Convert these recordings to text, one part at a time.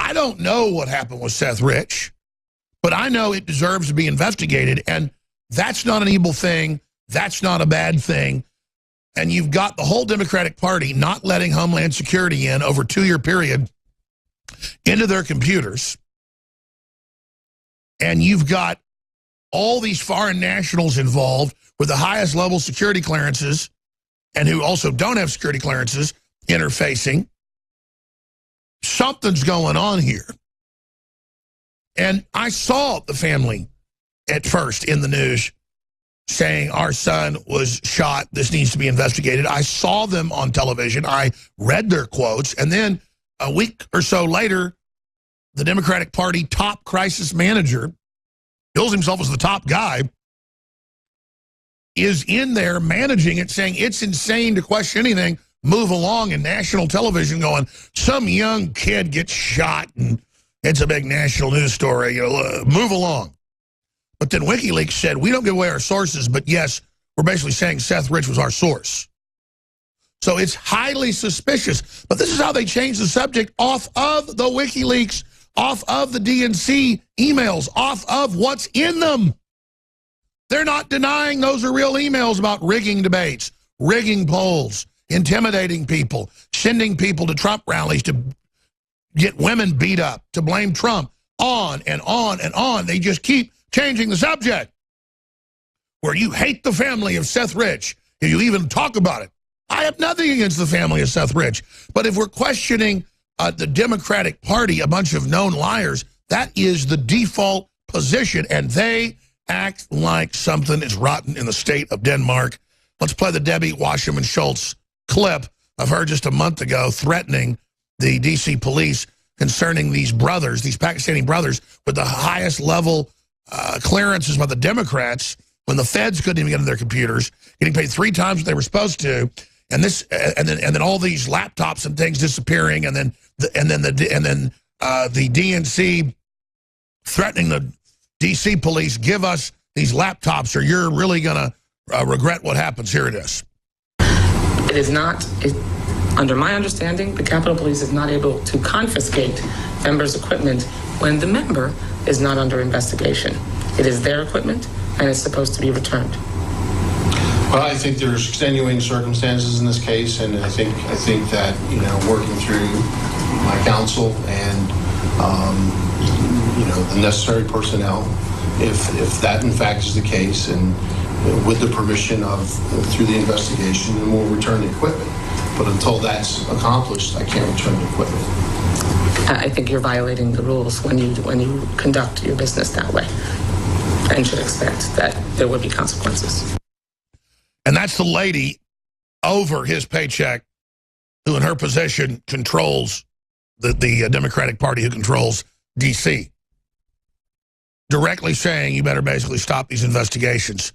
I don't know what happened with Seth Rich, but I know it deserves to be investigated, and that's not an evil thing. That's not a bad thing. And you've got the whole Democratic Party not letting Homeland Security in over a 2-year period into their computers. And you've got all these foreign nationals involved with the highest level security clearances and who also don't have security clearances interfacing. Something's going on here. And I saw the family at first in the news saying our son was shot, this needs to be investigated. I saw them on television. I read their quotes. And then a week or so later, the Democratic Party top crisis manager, bills himself as the top guy, is in there managing it, saying it's insane to question anything, move along, in national television going, some young kid gets shot and it's a big national news story, move along. But then WikiLeaks said, we don't give away our sources, but yes, we're basically saying Seth Rich was our source. So it's highly suspicious. But this is how they changed the subject off of the WikiLeaks, off of the DNC emails, off of what's in them. They're not denying those are real emails about rigging debates, rigging polls, intimidating people, sending people to Trump rallies to get women beat up, to blame Trump, on and on and on. They just keep changing the subject. Where you hate the family of Seth Rich, and you even talk about it. I have nothing against the family of Seth Rich. But if we're questioning the Democratic Party, a bunch of known liars, that is the default position, and they act like something is rotten in the state of Denmark. Let's play the Debbie Wasserman Schultz clip of her just a month ago threatening the D.C. police concerning these brothers, these Pakistani brothers, with the highest level clearances by the Democrats when the feds couldn't even get in their computers, getting paid 3 times what they were supposed to, and this, and then all these laptops and things disappearing, and then the DNC threatening the D.C. police, give us these laptops or you're really going to regret what happens. Here it is. It is not, under my understanding, the Capitol Police is not able to confiscate members' equipment when the member is not under investigation. It is their equipment, and it's supposed to be returned. Well, I think there's extenuating circumstances in this case, and I think that, working through my counsel and the necessary personnel, if that in fact is the case, and with the permission of through the investigation, then we'll return the equipment. But until that's accomplished, I can't return the equipment. I think you're violating the rules when you conduct your business that way, and should expect that there would be consequences. And that's the lady over his paycheck who in her position controls the Democratic Party, who controls D.C., directly saying you better basically stop these investigations.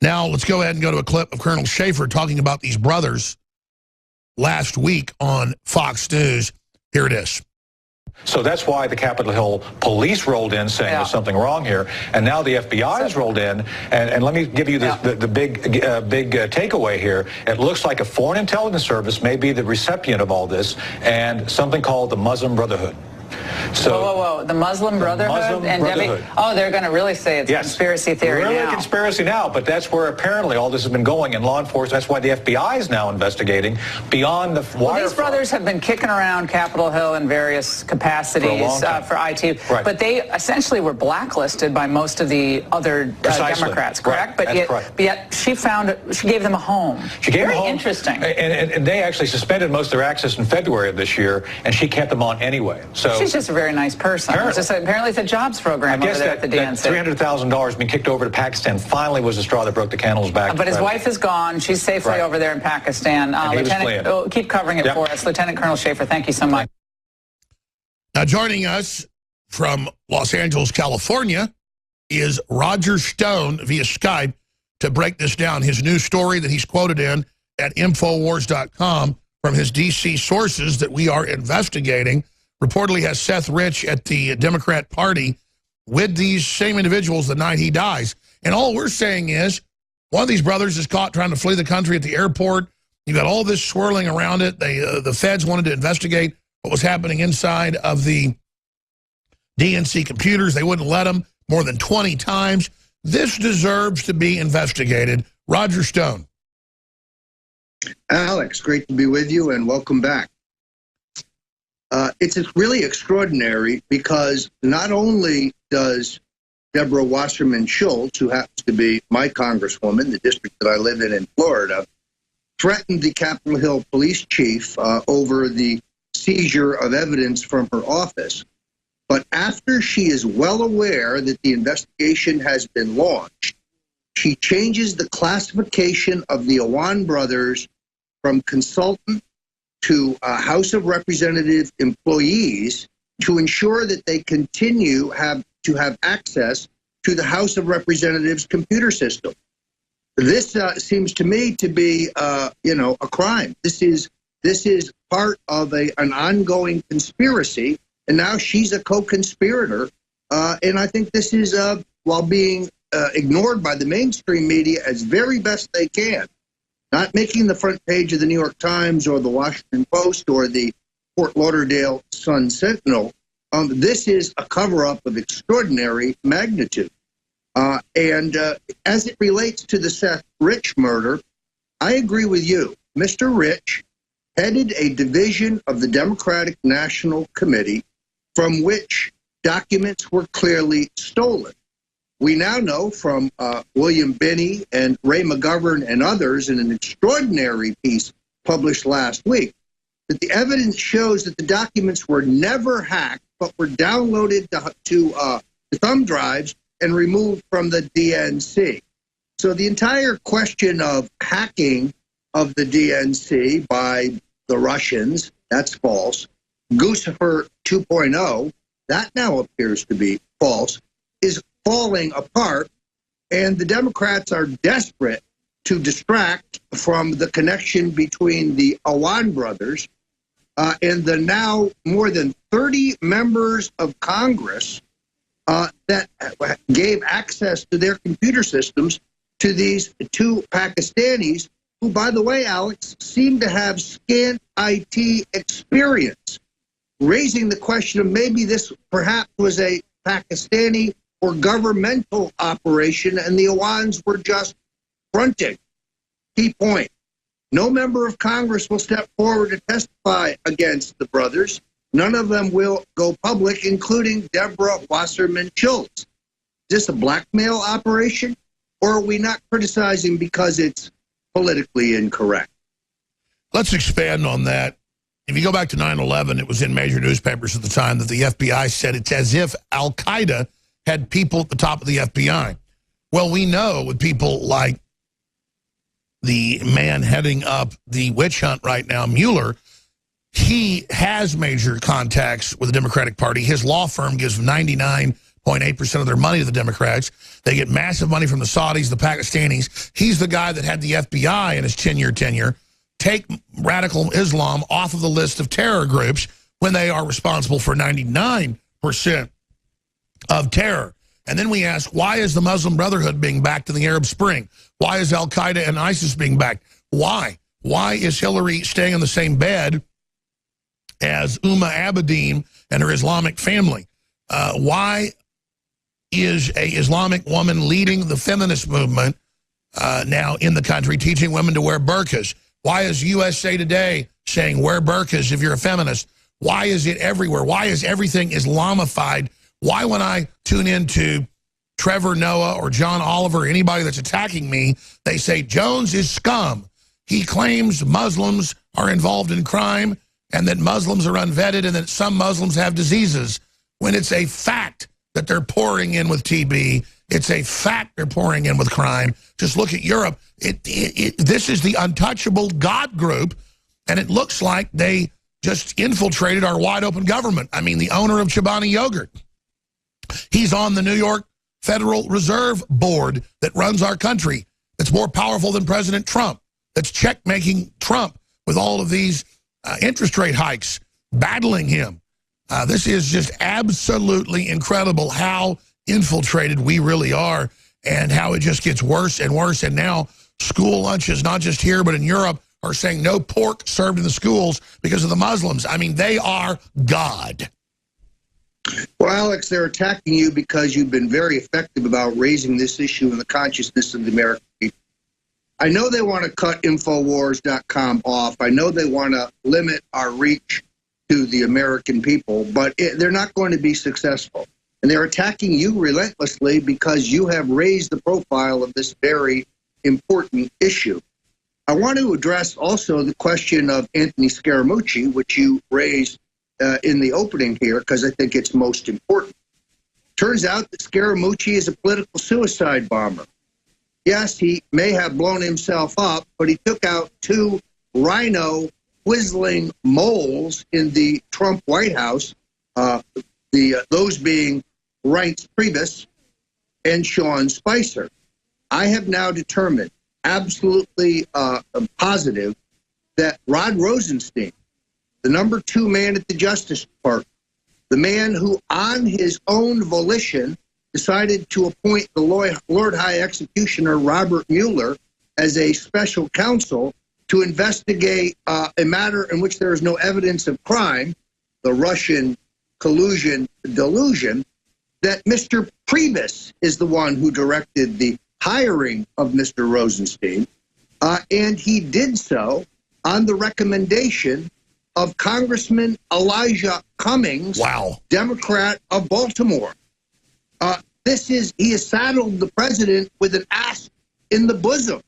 Now let's go ahead and go to a clip of Colonel Schaefer talking about these brothers last week on Fox News. Here it is. So that's why the Capitol Hill police rolled in saying there's something wrong here. And now the FBI has rolled in. And let me give you the big takeaway here. It looks like a foreign intelligence service may be the recipient of all this, and something called the Muslim Brotherhood. So whoa. The Muslim Brotherhood? And Debbie, they're going to really say it's a conspiracy theory really now. A conspiracy now, but that's where apparently all this has been going in law enforcement. That's why the FBI is now investigating beyond the wire. Well, these brothers have been kicking around Capitol Hill in various capacities for IT, but they essentially were blacklisted by most of the other Democrats, correct? Right. But yet she gave them a home. She gave them a home. Very interesting. And they actually suspended most of their access in February of this year, and she kept them on anyway. So she's just a very nice person. Apparently it's a jobs program over there at the DNC. $300,000 being kicked over to Pakistan finally was the straw that broke the camel's back. But his wife is gone. She's safely over there in Pakistan. Lieutenant, keep covering it for us. Lieutenant Colonel Schaefer, thank you so much. Now joining us from Los Angeles, California, is Roger Stone via Skype to break this down. His new story that he's quoted in at Infowars.com from his D.C. sources that we are investigating reportedly has Seth Rich at the Democrat Party with these same individuals the night he dies. And all we're saying is one of these brothers is caught trying to flee the country at the airport. You got all this swirling around it. The feds wanted to investigate what was happening inside of the DNC computers. They wouldn't let them more than 20 times. This deserves to be investigated. Roger Stone. Alex, great to be with you, and welcome back. It's really extraordinary because not only does Deborah Wasserman Schult, who happens to be my congresswoman, the district that I live in Florida, threaten the Capitol Hill police chief over the seizure of evidence from her office. But after she is well aware that the investigation has been launched, she changes the classification of the Awan brothers from consultant to House of Representative employees to ensure that they continue to have access to the House of Representatives computer system. This seems to me to be, a crime. This is part of an ongoing conspiracy, and now she's a co-conspirator. And I think this is, while being ignored by the mainstream media as very best they can, not making the front page of the New York Times or the Washington Post or the Fort Lauderdale Sun-Sentinel. This is a cover-up of extraordinary magnitude. And as it relates to the Seth Rich murder, I agree with you. Mr. Rich headed a division of the Democratic National Committee from which documents were clearly stolen. We now know from William Binney and Ray McGovern and others in an extraordinary piece published last week that the evidence shows that the documents were never hacked but were downloaded to thumb drives and removed from the DNC. So the entire question of hacking of the DNC by the Russians, that's false. Guccifer 2.0, that now appears to be false, is falling apart, and the Democrats are desperate to distract from the connection between the Awan brothers and the now more than 30 members of Congress that gave access to their computer systems to these two Pakistanis who, by the way, Alex, seem to have scant IT experience, raising the question of maybe this perhaps was a Pakistani or governmental operation and the Awans were just fronting. Key point. No member of Congress will step forward to testify against the brothers. None of them will go public, including Deborah Wasserman Schult. Is this a blackmail operation, or are we not criticizing because it's politically incorrect? Let's expand on that. If you go back to 9/11, it was in major newspapers at the time that the FBI said it's as if Al-Qaeda had people at the top of the FBI. Well, we know with people like the man heading up the witch hunt right now, Mueller, he has major contacts with the Democratic Party. His law firm gives 99.8% of their money to the Democrats. They get massive money from the Saudis, the Pakistanis. He's the guy that had the FBI in his 10-year tenure take radical Islam off of the list of terror groups when they are responsible for 99% of terror. And then we ask, why is the Muslim Brotherhood being backed in the Arab Spring? Why is Al-Qaeda and ISIS being backed? Why? Why is Hillary staying in the same bed as Umma Abedin and her Islamic family? Why is a Islamic woman leading the feminist movement now in the country, teaching women to wear burqas? Why is USA Today saying wear burqas if you're a feminist? Why is it everywhere? Why is everything Islamified? Why, when I tune into Trevor Noah or John Oliver, anybody that's attacking me, they say Jones is scum. He claims Muslims are involved in crime and that Muslims are unvetted and that some Muslims have diseases, when it's a fact that they're pouring in with TB. It's a fact they're pouring in with crime. Just look at Europe. This is the untouchable God group, and it looks like they just infiltrated our wide-open government. I mean, the owner of Chobani Yogurt, he's on the New York Federal Reserve Board that runs our country. That's more powerful than President Trump. That's check-making Trump with all of these interest rate hikes, battling him. This is just absolutely incredible how infiltrated we really are and how it just gets worse and worse. And now school lunches, not just here but in Europe, are saying no pork served in the schools because of the Muslims. I mean, they are God. Well, Alex, they're attacking you because you've been very effective about raising this issue in the consciousness of the American people. I know they want to cut Infowars.com off. I know they want to limit our reach to the American people, but they're not going to be successful. And they're attacking you relentlessly because you have raised the profile of this very important issue. I want to address also the question of Anthony Scaramucci, which you raised in the opening here, because I think it's most important. Turns out that Scaramucci is a political suicide bomber. Yes, he may have blown himself up, but he took out 2 rhino whistling moles in the Trump White House, those being Reince Priebus and Sean Spicer. I have now determined, absolutely positive, that Rod Rosenstein, the number 2 man at the Justice Department, the man who on his own volition decided to appoint the Lord High Executioner Robert Mueller as a special counsel to investigate a matter in which there is no evidence of crime, the Russian collusion delusion, that Mr. Priebus is the one who directed the hiring of Mr. Rosenstein, and he did so on the recommendation of Congressman Elijah Cummings, Democrat of Baltimore. He has saddled the president with an ass in the bosom,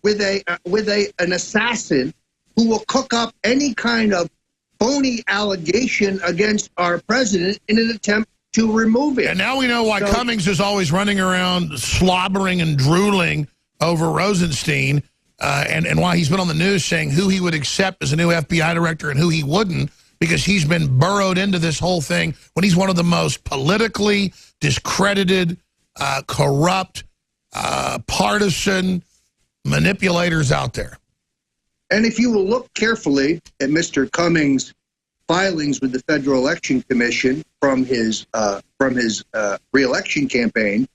with an assassin who will cook up any kind of phony allegation against our president in an attempt to remove it. And now we know why Cummings is always running around slobbering and drooling over Rosenstein, and why he's been on the news saying who he would accept as a new FBI director and who he wouldn't, because he's been burrowed into this whole thing when he's one of the most politically discredited, corrupt, partisan manipulators out there. And if you will look carefully at Mr. Cummings' filings with the Federal Election Commission from his re-election campaign,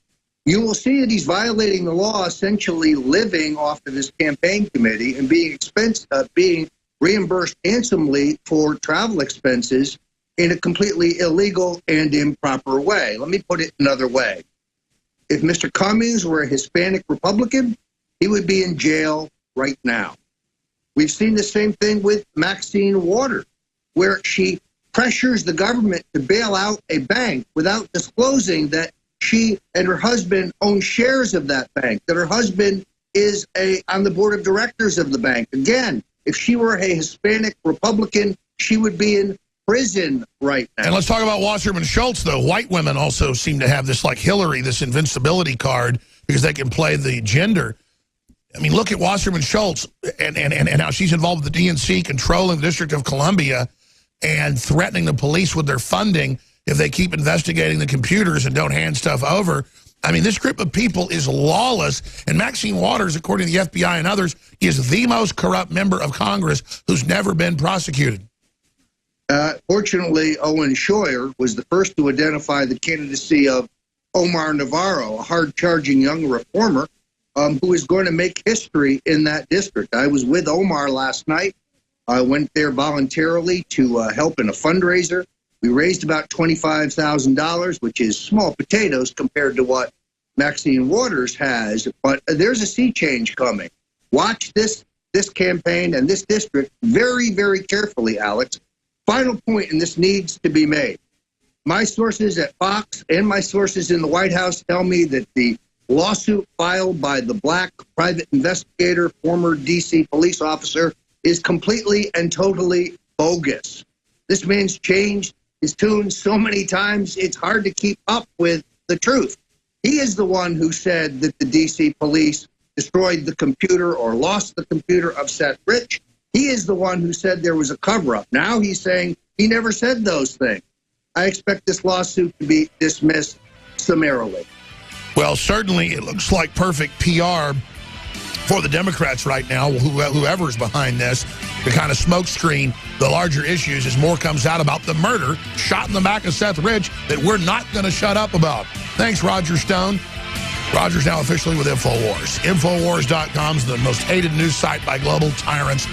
you will see that he's violating the law, essentially living off of his campaign committee and being reimbursed handsomely for travel expenses in a completely illegal and improper way. Let me put it another way. If Mr. Cummings were a Hispanic Republican, he would be in jail right now. We've seen the same thing with Maxine Waters, where she pressures the government to bail out a bank without disclosing that she and her husband own shares of that bank, that her husband is on the board of directors of the bank. Again, if she were a Hispanic Republican, she would be in prison right now. And let's talk about Wasserman Schultz, though. White women also seem to have this, like Hillary, this invincibility card because they can play the gender. I mean, look at Wasserman Schultz and how she's involved with the DNC controlling the District of Columbia and threatening the police with their funding if they keep investigating the computers and don't hand stuff over. I mean, this group of people is lawless. And Maxine Waters, according to the FBI and others, is the most corrupt member of Congress who's never been prosecuted. Fortunately, Owen Schroyer was the first to identify the candidacy of Omar Navarro, a hard-charging young reformer who is going to make history in that district. I was with Omar last night. I went there voluntarily to help in a fundraiser. We raised about $25,000, which is small potatoes compared to what Maxine Waters has. But there's a sea change coming. Watch this campaign and this district very, very carefully, Alex. Final point, and this needs to be made. My sources at Fox and my sources in the White House tell me that the lawsuit filed by the black private investigator, former D.C. police officer, is completely and totally bogus. This man's changed his tune so many times, it's hard to keep up with the truth. He is the one who said that the D.C. police destroyed the computer or lost the computer of Seth Rich. He is the one who said there was a cover-up. Now he's saying he never said those things. I expect this lawsuit to be dismissed summarily. Well, certainly it looks like perfect PR for the Democrats right now, whoever's behind this, to kind of smokescreen the larger issues as more comes out about the murder, shot in the back of Seth Rich, that we're not going to shut up about. Thanks, Roger Stone. Roger's now officially with InfoWars. InfoWars.com is the most hated news site by global tyrants.